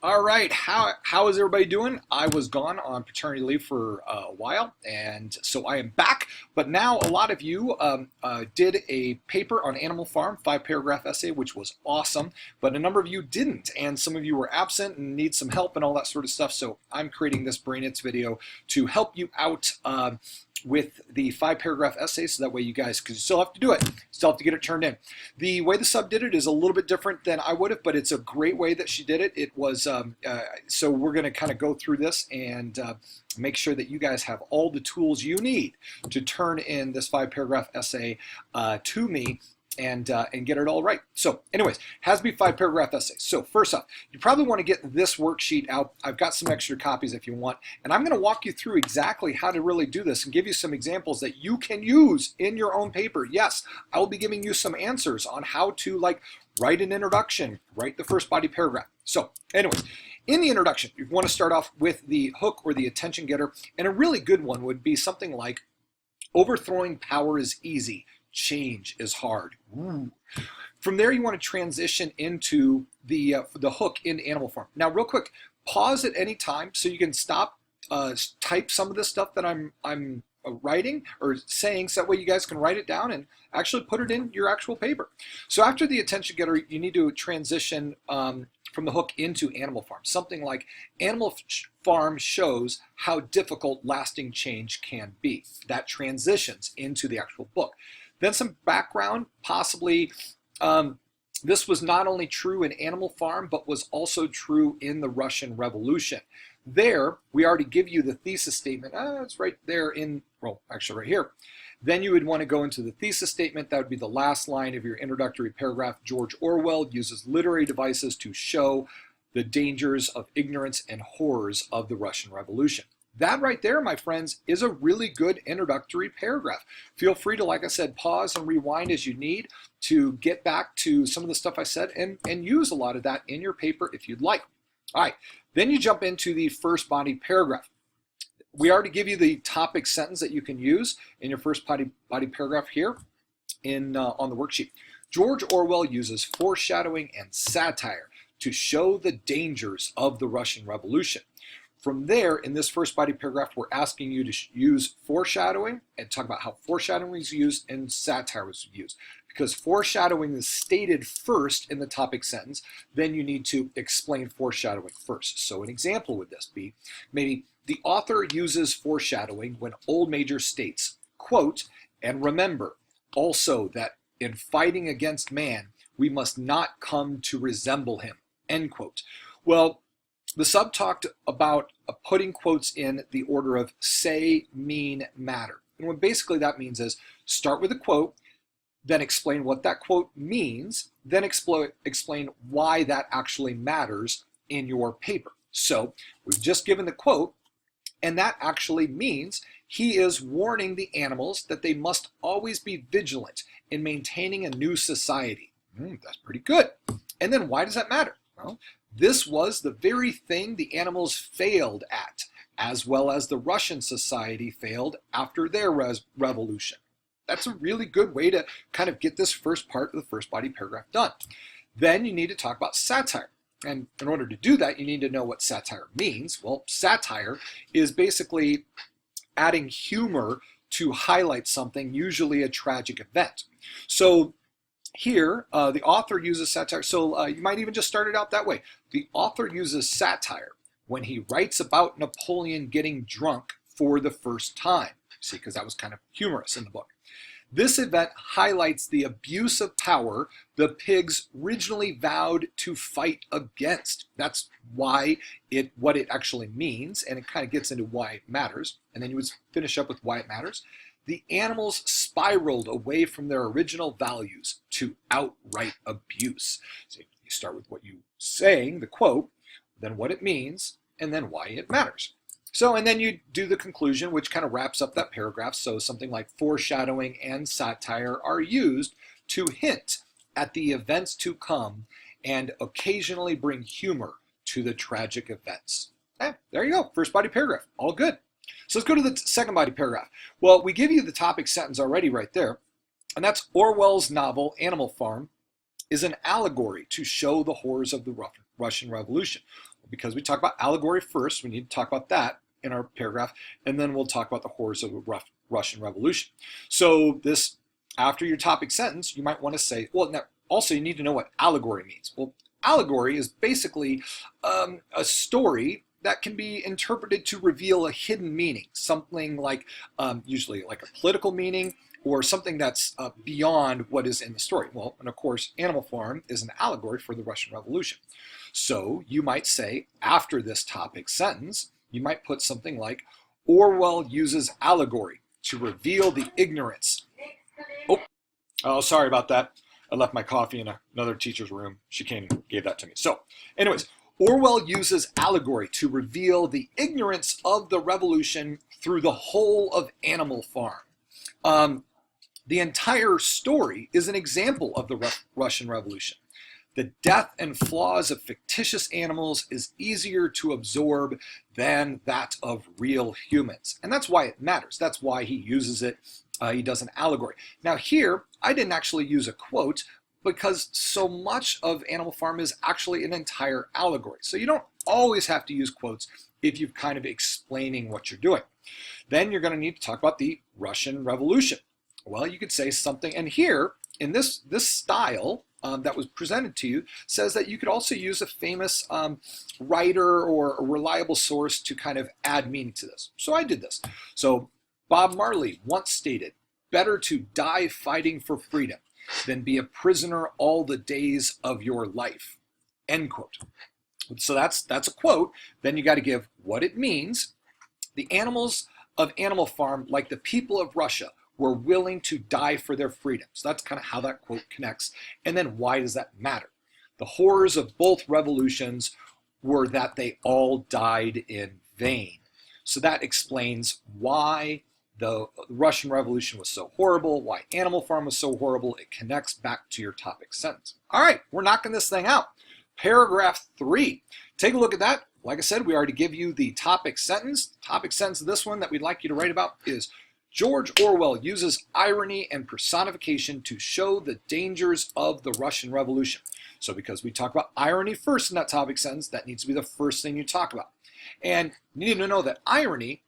All right, how is everybody doing? I was gone on paternity leave for a while, and so I am back. But now a lot of you did a paper on Animal Farm, 5 paragraph essay, which was awesome. But a number of you didn't, and some of you were absent and need some help and all that sort of stuff. So I'm creating this BrainIt's video to help you out. With the 5 paragraph essay, so that way you guys, because you still have to do it, still have to get it turned in. The way the sub did it is a little bit different than I would have, but it's a great way that she did it. It was, so we're going to kind of go through this and make sure that you guys have all the tools you need to turn in this 5 paragraph essay to me and get it all right. So anyways, has to be 5 paragraph essay. So first off, you probably want to get this worksheet out. I've got some extra copies if you want, and I'm going to walk you through exactly how to really do this and give you some examples that you can use in your own paper. Yes, I will be giving you some answers on how to write an introduction, write the first body paragraph. So anyways, in the introduction, you want to start off with the hook or the attention getter, and a really good one would be something like, overthrowing power is easy, change is hard. Ooh. From there, you want to transition into the hook in Animal Farm. Now, real quick, pause at any time so you can stop, type some of the stuff that I'm writing or saying, so that way you guys can write it down and actually put it in your actual paper. So after the attention getter, you need to transition from the hook into Animal Farm. Something like, Animal Farm shows how difficult lasting change can be. That transitions into the actual book. Then some background, possibly this was not only true in Animal Farm, but was also true in the Russian Revolution. There, we already give you the thesis statement. It's right there in, well, actually right here. Then you would want to go into the thesis statement. That would be the last line of your introductory paragraph. George Orwell uses literary devices to show the dangers of ignorance and horrors of the Russian Revolution. That right there, my friends, is a really good introductory paragraph. Feel free to, like I said, pause and rewind as you need to get back to some of the stuff I said and use a lot of that in your paper if you'd like. All right, then you jump into the first body paragraph. We already give you the topic sentence that you can use in your first body paragraph here on the worksheet. George Orwell uses foreshadowing and satire to show the dangers of the Russian Revolution. From there, in this first body paragraph, we're asking you to use foreshadowing and talk about how foreshadowing is used and satire is used. Because foreshadowing is stated first in the topic sentence, then you need to explain foreshadowing first. So an example would this be, maybe, the author uses foreshadowing when Old Major states, quote, and remember also that in fighting against man, we must not come to resemble him, end quote. Well, the sub talked about putting quotes in the order of say, mean, matter. And what basically that means is start with a quote, then explain what that quote means, then explain why that actually matters in your paper. So we've just given the quote, and that actually means he is warning the animals that they must always be vigilant in maintaining a new society. That's pretty good. And then why does that matter? Well, this was the very thing the animals failed at, as well as the Russian society failed after their revolution. That's a really good way to kind of get this first part of the first body paragraph done. Then you need to talk about satire. And in order to do that, you need to know what satire means. Well, satire is basically adding humor to highlight something, usually a tragic event. So here, the author uses satire. So you might even just start it out that way. The author uses satire when he writes about Napoleon getting drunk for the first time. See, because that was kind of humorous in the book. This event highlights the abuse of power the pigs originally vowed to fight against. That's why what it actually means, and it kind of gets into why it matters. And then you would finish up with why it matters. The animals spiraled away from their original values to outright abuse. So you start with what you saying, the quote, then what it means, and then why it matters. So, and then you do the conclusion, which kind of wraps up that paragraph. So something like foreshadowing and satire are used to hint at the events to come and occasionally bring humor to the tragic events. There you go, first body paragraph, all good. So let's go to the second body paragraph. Well, we give you the topic sentence already right there, and that's Orwell's novel Animal Farm is an allegory to show the horrors of the Russian Revolution. Because we talk about allegory first, we need to talk about that in our paragraph, and then we'll talk about the horrors of the Russian Revolution. So this, after your topic sentence, you might want to say, well, now also you need to know what allegory means. Well, allegory is basically a story that can be interpreted to reveal a hidden meaning, something like usually like a political meaning or something that's beyond what is in the story. Well, and of course, Animal Farm is an allegory for the Russian Revolution. So you might say, after this topic sentence, you might put something like, Orwell uses allegory to reveal the ignorance. Oh, sorry about that. I left my coffee in another teacher's room. She came and gave that to me. So, anyways, Orwell uses allegory to reveal the ignorance of the revolution through the whole of Animal Farm. The entire story is an example of the Russian Revolution. The death and flaws of fictitious animals is easier to absorb than that of real humans. And that's why it matters. That's why he uses it. He does an allegory. Now here, I didn't actually use a quote because so much of Animal Farm is actually an entire allegory. So you don't always have to use quotes if you're kind of explaining what you're doing. Then you're going to need to talk about the Russian Revolution. Well, you could say something, and here, in this style, that was presented to you says that you could also use a famous writer or a reliable source to kind of add meaning to this. So I did this. So Bob Marley once stated, "Better to die fighting for freedom than be a prisoner all the days of your life." End quote. So that's a quote. Then you got to give what it means. The animals of Animal Farm, like the people of Russia, were willing to die for their freedom. So that's kind of how that quote connects. And then why does that matter? The horrors of both revolutions were that they all died in vain. So that explains why the Russian Revolution was so horrible, why Animal Farm was so horrible. It connects back to your topic sentence. All right, we're knocking this thing out. Paragraph 3. Take a look at that. Like I said, we already give you the topic sentence. Topic sentence of this one that we'd like you to write about is, George Orwell uses irony and personification to show the dangers of the Russian Revolution. So because we talk about irony first in that topic sentence, that needs to be the first thing you talk about. And you need to know that irony,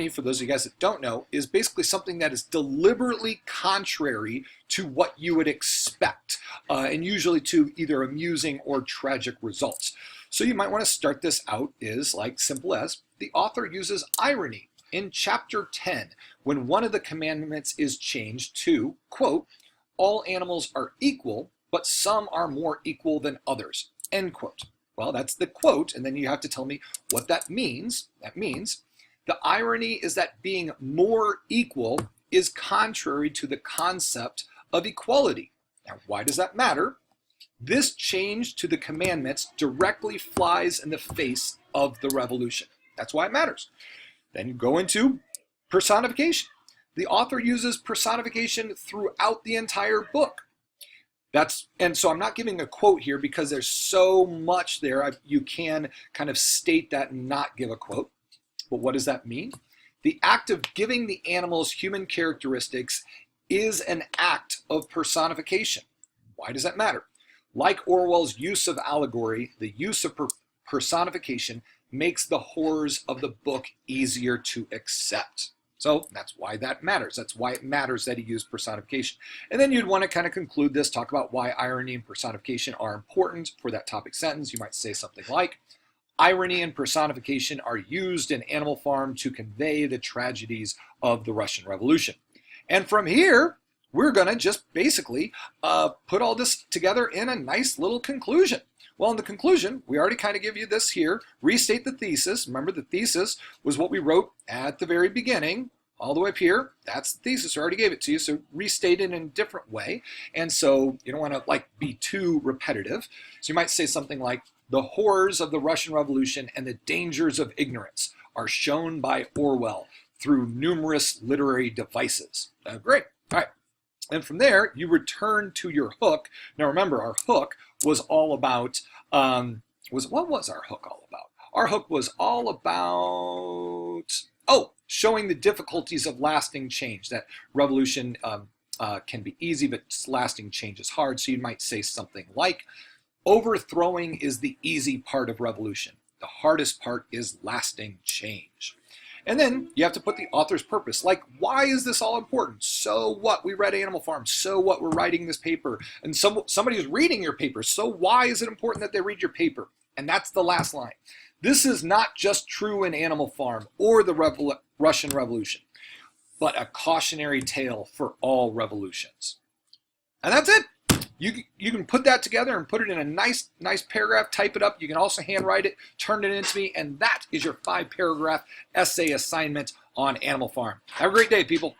for those of you guys that don't know, is basically something that is deliberately contrary to what you would expect, and usually to either amusing or tragic results. So you might want to start this out as like simple as, the author uses irony in chapter 10, when one of the commandments is changed to, quote, all animals are equal, but some are more equal than others, end quote. Well, that's the quote, and then you have to tell me what that means. That means the irony is that being more equal is contrary to the concept of equality. Now, why does that matter? This change to the commandments directly flies in the face of the revolution. That's why it matters. Then you go into personification. The author uses personification throughout the entire book. And so I'm not giving a quote here because there's so much there. You can kind of state that and not give a quote. But what does that mean? The act of giving the animals human characteristics is an act of personification. Why does that matter? Like Orwell's use of allegory, the use of personification makes the horrors of the book easier to accept. So that's why that matters. That's why it matters that he used personification. And then you'd want to kind of conclude this, talk about why irony and personification are important for that topic sentence. You might say something like, irony and personification are used in Animal Farm to convey the tragedies of the Russian Revolution. And from here, we're going to just basically put all this together in a nice little conclusion. Well, in the conclusion, we already kind of give you this here. Restate the thesis. Remember, the thesis was what we wrote at the very beginning, all the way up here. That's the thesis. I already gave it to you, so restate it in a different way. And so you don't want to like be too repetitive. So you might say something like, the horrors of the Russian Revolution and the dangers of ignorance are shown by Orwell through numerous literary devices. Great. All right. And from there, you return to your hook. Now remember, our hook was all about, what was our hook all about? Our hook was all about, showing the difficulties of lasting change. That revolution can be easy, but lasting change is hard. So you might say something like, overthrowing is the easy part of revolution. The hardest part is lasting change. And then you have to put the author's purpose. Like, why is this all important? So what? We read Animal Farm. So what? We're writing this paper. And somebody is reading your paper. So why is it important that they read your paper? And that's the last line. This is not just true in Animal Farm or the Russian Revolution, but a cautionary tale for all revolutions. And that's it. You can put that together and put it in a nice paragraph, type it up. You can also handwrite it, turn it into me, and that is your 5-paragraph essay assignment on Animal Farm. Have a great day, people.